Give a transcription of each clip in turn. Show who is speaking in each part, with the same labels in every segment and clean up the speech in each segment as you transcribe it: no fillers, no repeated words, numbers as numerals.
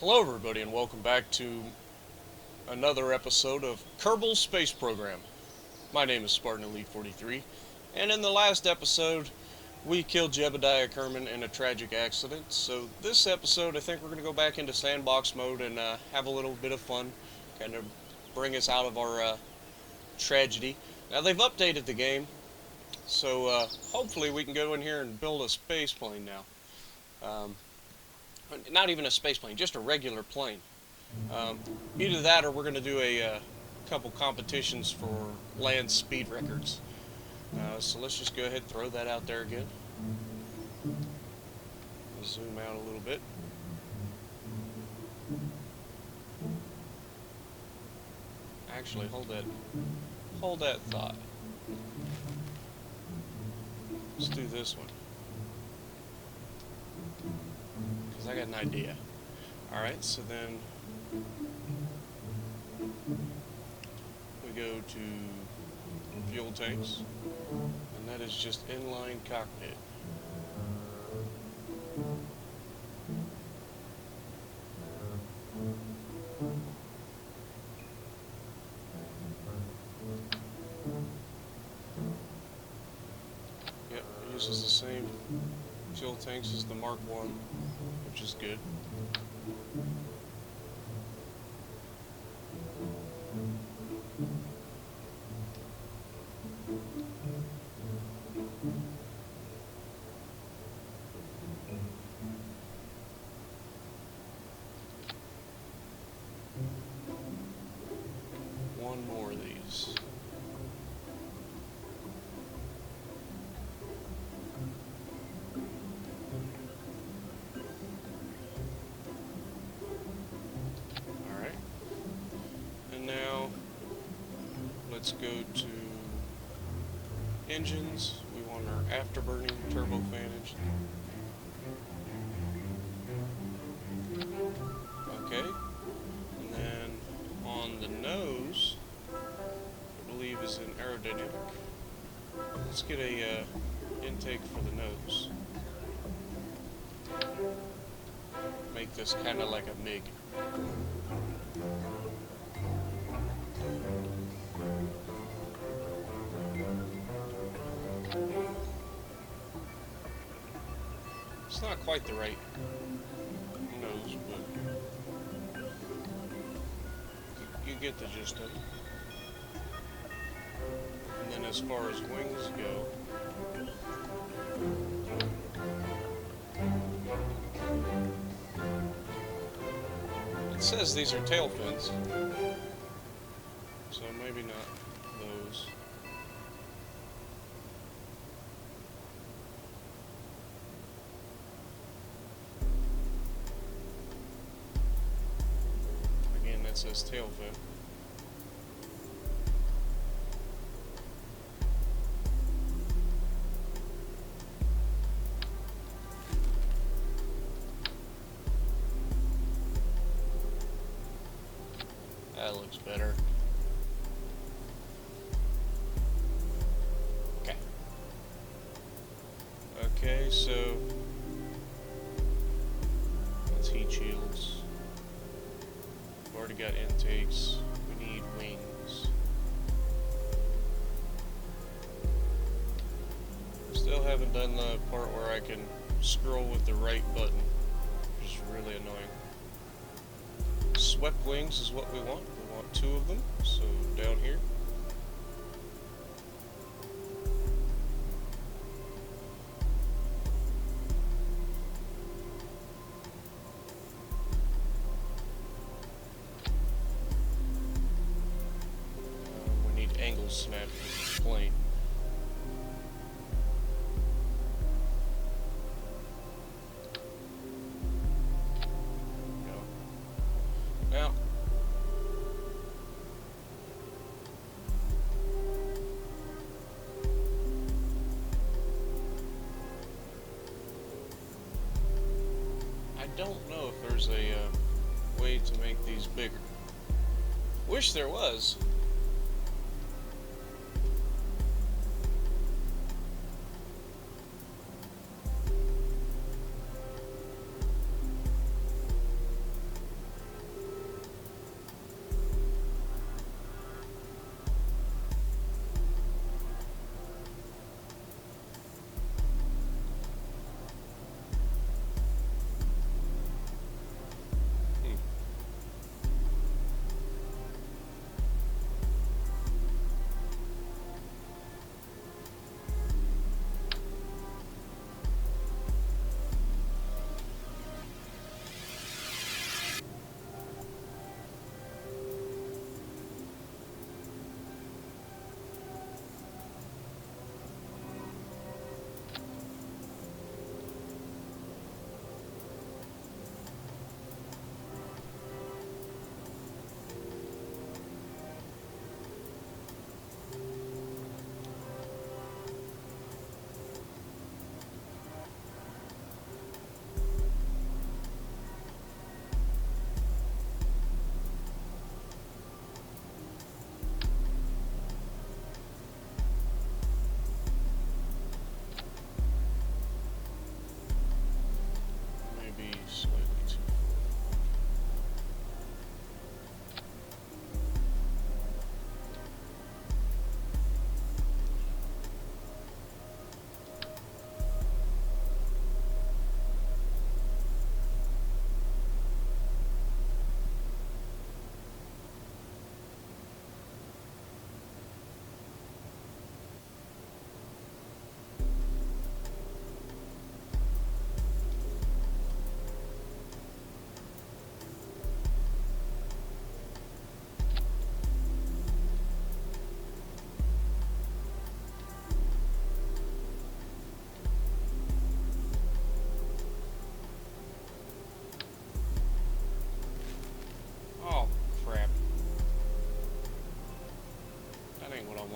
Speaker 1: Hello, everybody, and welcome back to another episode of Kerbal Space Program. My name is Spartan Elite 43, and in the last episode, we killed Jebediah Kerman in a tragic accident. So this episode, I think we're going to go back into sandbox mode and have a little bit of fun, kind of bring us out of our tragedy. Now they've updated the game, so hopefully we can go in here and build a space plane now. Um, Not even a space plane, just a regular plane. Um, Either that or we're going to do a couple competitions for land speed records. So let's just go ahead and throw that out there again. Zoom out a little bit. Actually, hold that thought. Let's do this one, because I got an idea. Alright, so then we go to fuel tanks, and that is just inline cockpit. Yep, it uses the same fuel tanks as the Mark 1, which is good. One more of these. Alright. And now let's go to engines. We want our afterburning turbofan engine. Okay. And then on the nose, I believe is an aerodynamic. Let's get a intake for the nose. Make this kind of like a MiG. It's not quite the right nose, but you get the gist of it. And then as far as wings go, it says these are tail fins, so maybe not those. Again, that says tail fin. That looks better. Okay. Okay, so that's heat shields. We've already got intakes. We need wings. Still haven't done the part where I can scroll with the right button, which is really annoying. Swept wings is what we want. We want 2 of them, so down here. We need angle snap for the plane. Now, I don't know if there's a way to make these bigger. Wish there was.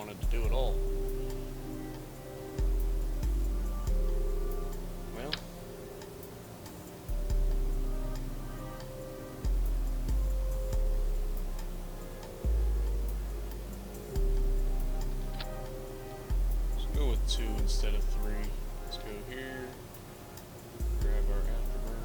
Speaker 1: wanted to do it all. Well, let's go with 2 instead of 3. Let's go here, grab our afterburner.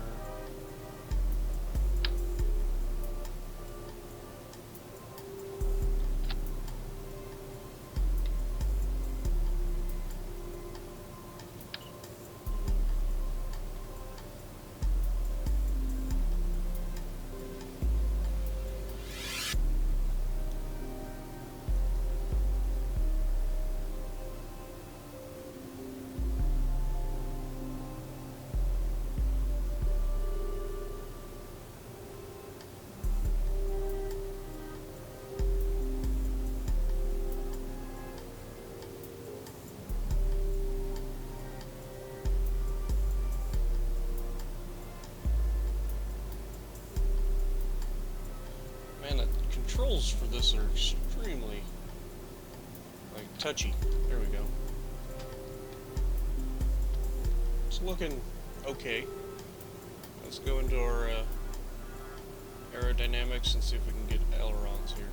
Speaker 1: Man, the controls for this are extremely, touchy. There we go. It's looking okay. Let's go into our aerodynamics and see if we can get ailerons here.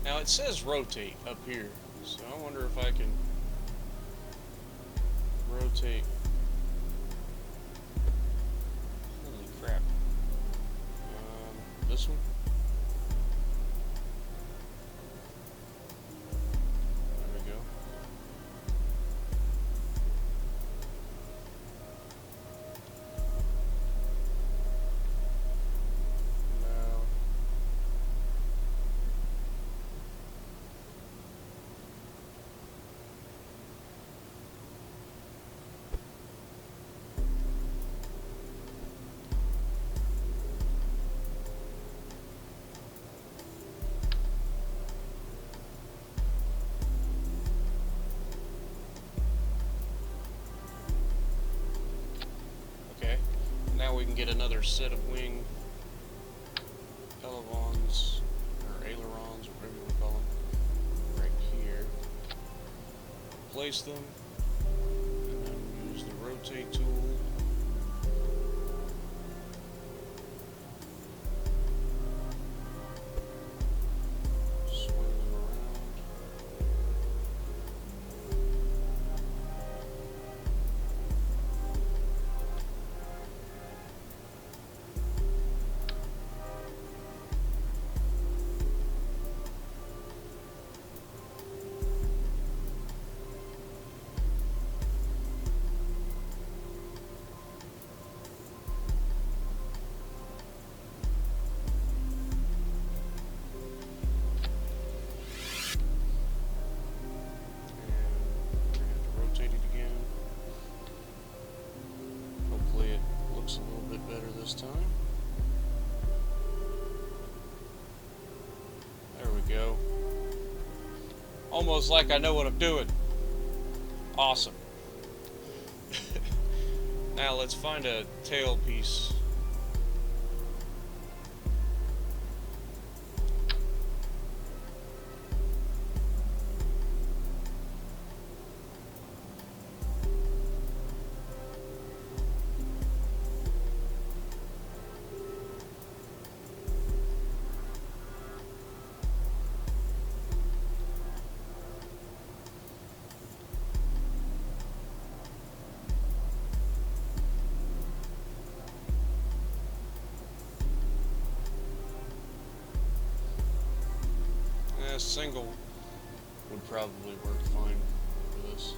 Speaker 1: Now it says rotate up here, so I wonder if I can rotate. Holy crap. This one? There we go. Now. Now we can get another set of wing elevons, or ailerons, or whatever you want to call them, right here. Place them, and then use the rotate tool. Swing them around. This time. There we go. Almost like I know what I'm doing. Awesome. Now let's find a tail piece. single would probably work fine for this.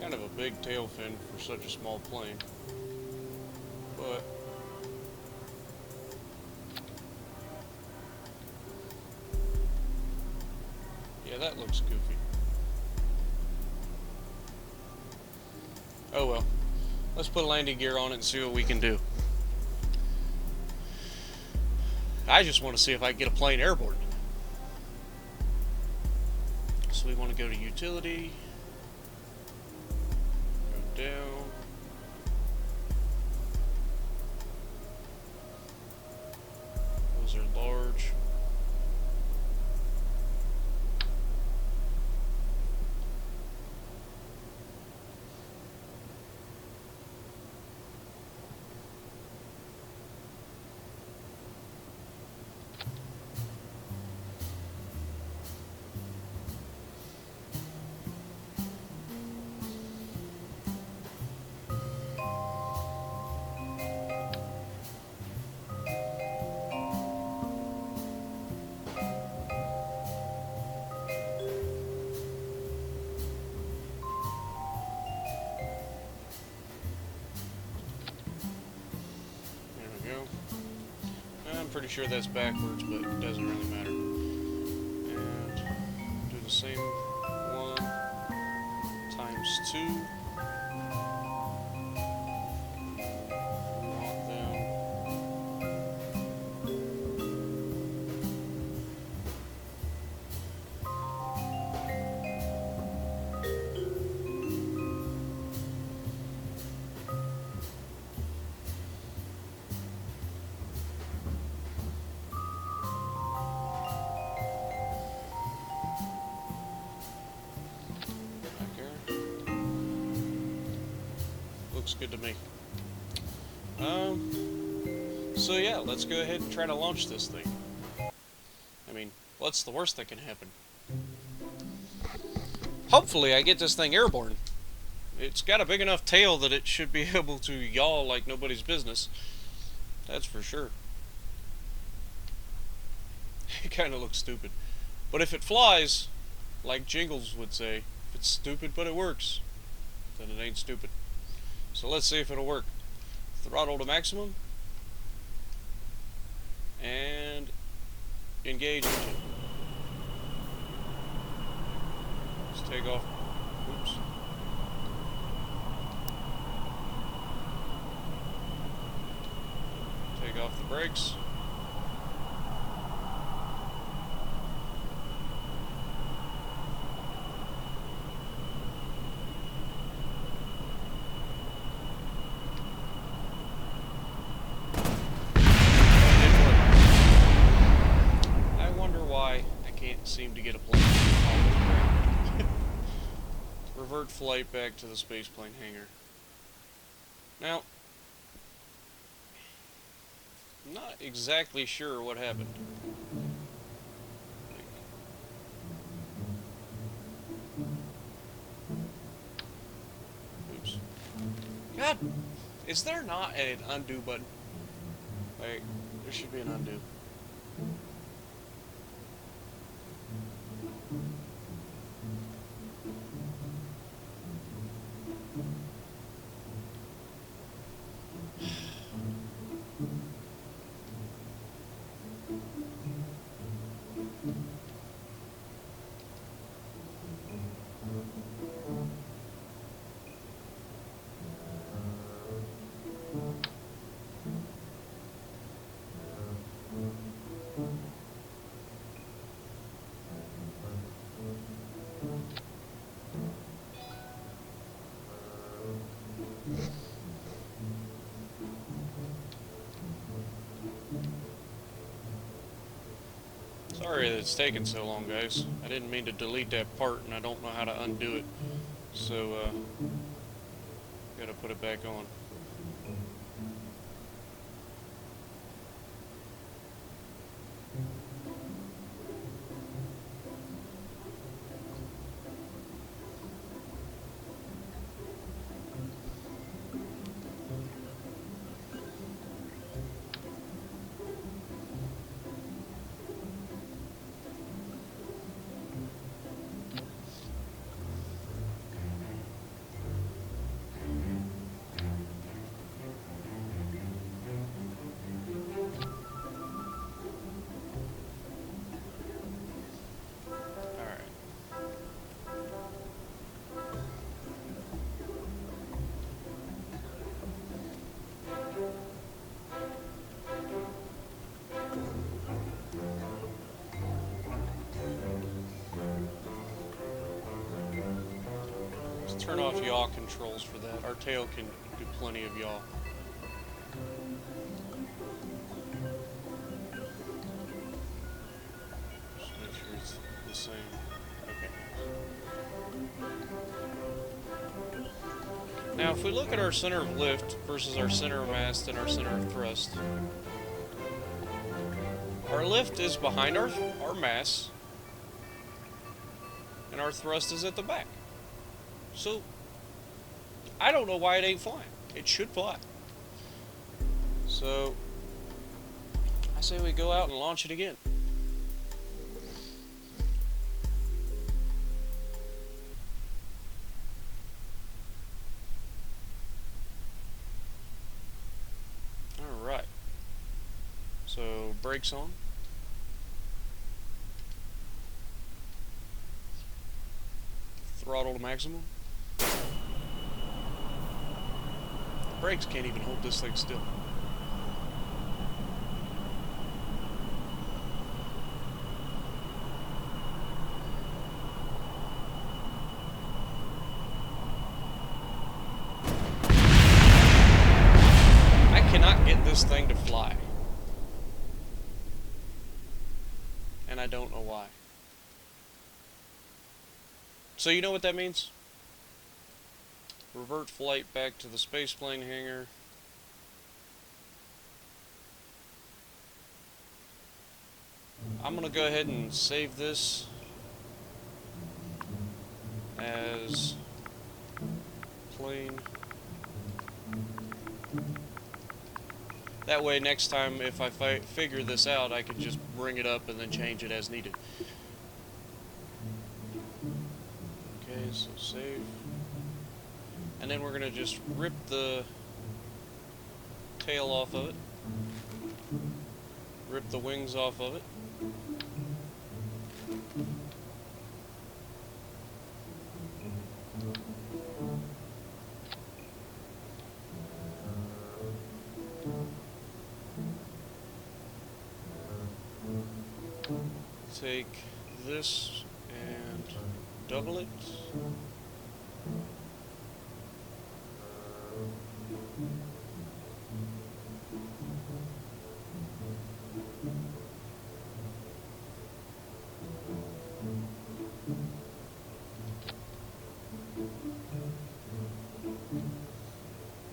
Speaker 1: Kind of a big tail fin for such a small plane, but yeah, that looks goofy. Oh well, let's put landing gear on it and see what we can do. I just want to see if I can get a plane airborne. So we want to go to utility. Down. Those are large. I'm pretty sure that's backwards, but it doesn't really matter. And do the same one times 2. We want them. Looks good to me. So yeah, let's go ahead and try to launch this thing. I mean, what's the worst that can happen? Hopefully I get this thing airborne. It's got a big enough tail that it should be able to yaw like nobody's business. That's for sure. It kind of looks stupid. But if it flies, like Jingles would say, if it's stupid but it works, then it ain't stupid. So let's see if it'll work. Throttle to maximum. And engage engine. Let's take off. Oops. Take off the brakes. Seem to get a plane off the ground. Revert flight back to the spaceplane hangar. Now, I'm not exactly sure what happened. Oops. God, is there not an undo button? Like, there should be an undo. Sorry that it's taken so long, guys. I didn't mean to delete that part, and I don't know how to undo it. So, gotta put it back on. turn off yaw controls for that. Our tail can do plenty of yaw. Just make sure it's the same. Okay. Now, if we look at our center of lift versus our center of mast and our center of thrust, our lift is behind our mass, and our thrust is at the back. So, I don't know why it ain't flying. It should fly. So, I say we go out and launch it again. Alright. So, brakes on. Throttle to maximum. The brakes can't even hold this thing still. I cannot get this thing to fly. And I don't know why. So you know what that means? Revert flight back to the spaceplane hangar. I'm going to go ahead and save this as plane. That way next time if I figure this out, I can just bring it up and then change it as needed. Okay, so save. And then we're going to just rip the tail off of it. Rip the wings off of it. Take this and double it.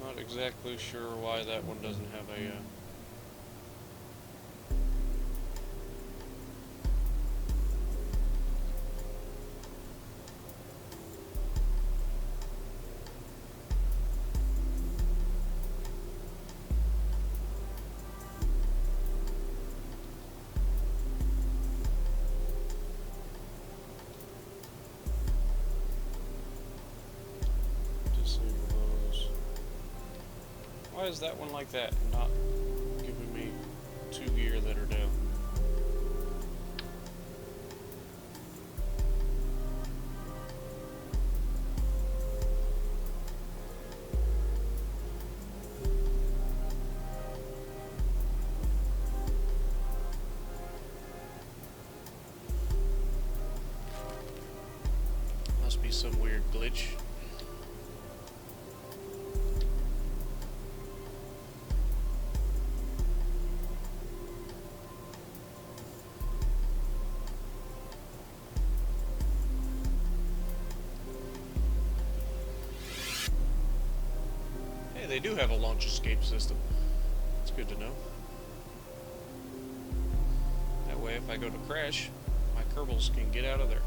Speaker 1: Not exactly sure why that one doesn't have a Why is that one like that and not giving me 2 gear that are down? Must be some weird glitch. They do have a launch escape system. It's good to know. That way if I go to crash, my Kerbals can get out of there.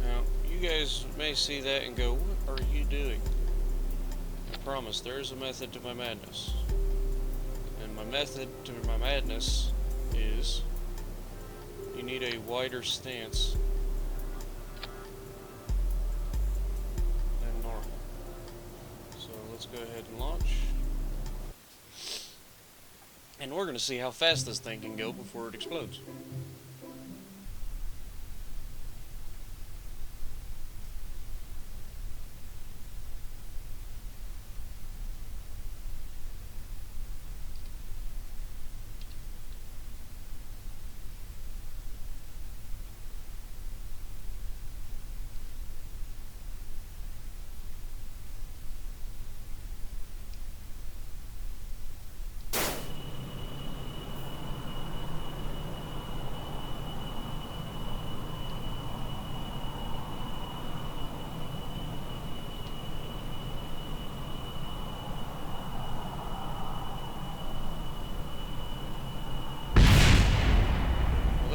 Speaker 1: Now, you guys may see that and go, what are you doing? I promise, there is a method to my madness. And my method to my madness is you need a wider stance than normal. So let's go ahead and launch. And we're going to see how fast this thing can go before it explodes.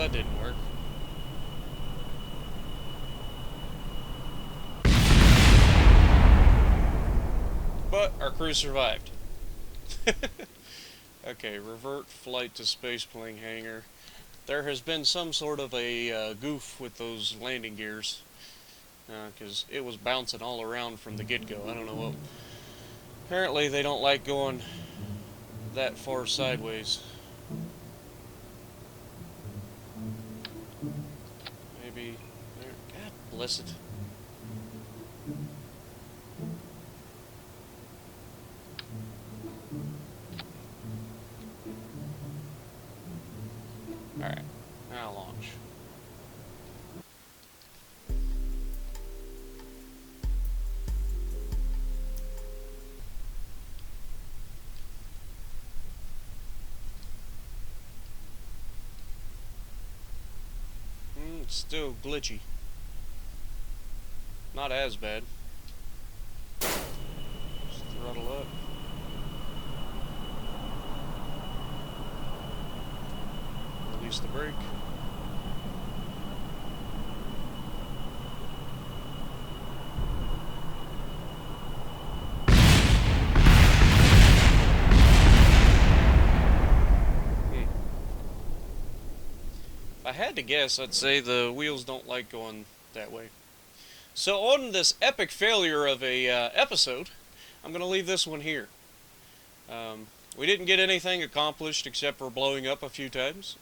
Speaker 1: that didn't work. But our crew survived. Okay, revert flight to spaceplane hangar. There has been some sort of a goof with those landing gears, because it was bouncing all around from the get-go. I don't know what. Apparently they don't like going that far sideways. Maybe there. God bless it. Alright, now launch. It's still glitchy. Not as bad. Just throttle up. Release the brake. If I had to guess, I'd say the wheels don't like going that way. So on this epic failure of a episode, I'm going to leave this one here. We didn't get anything accomplished except for blowing up a few times.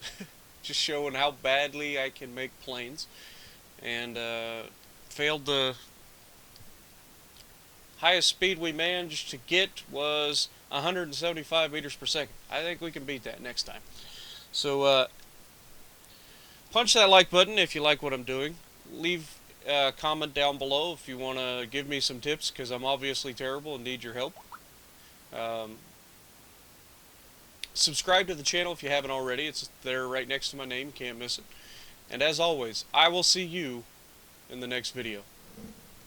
Speaker 1: Just showing how badly I can make planes. And failed the highest speed we managed to get was 175 meters per second. I think we can beat that next time. So punch that like button if you like what I'm doing. Leave a comment down below if you want to give me some tips, because I'm obviously terrible and need your help. Subscribe to the channel if you haven't already. It's there right next to my name. You can't miss it. And as always, I will see you in the next video.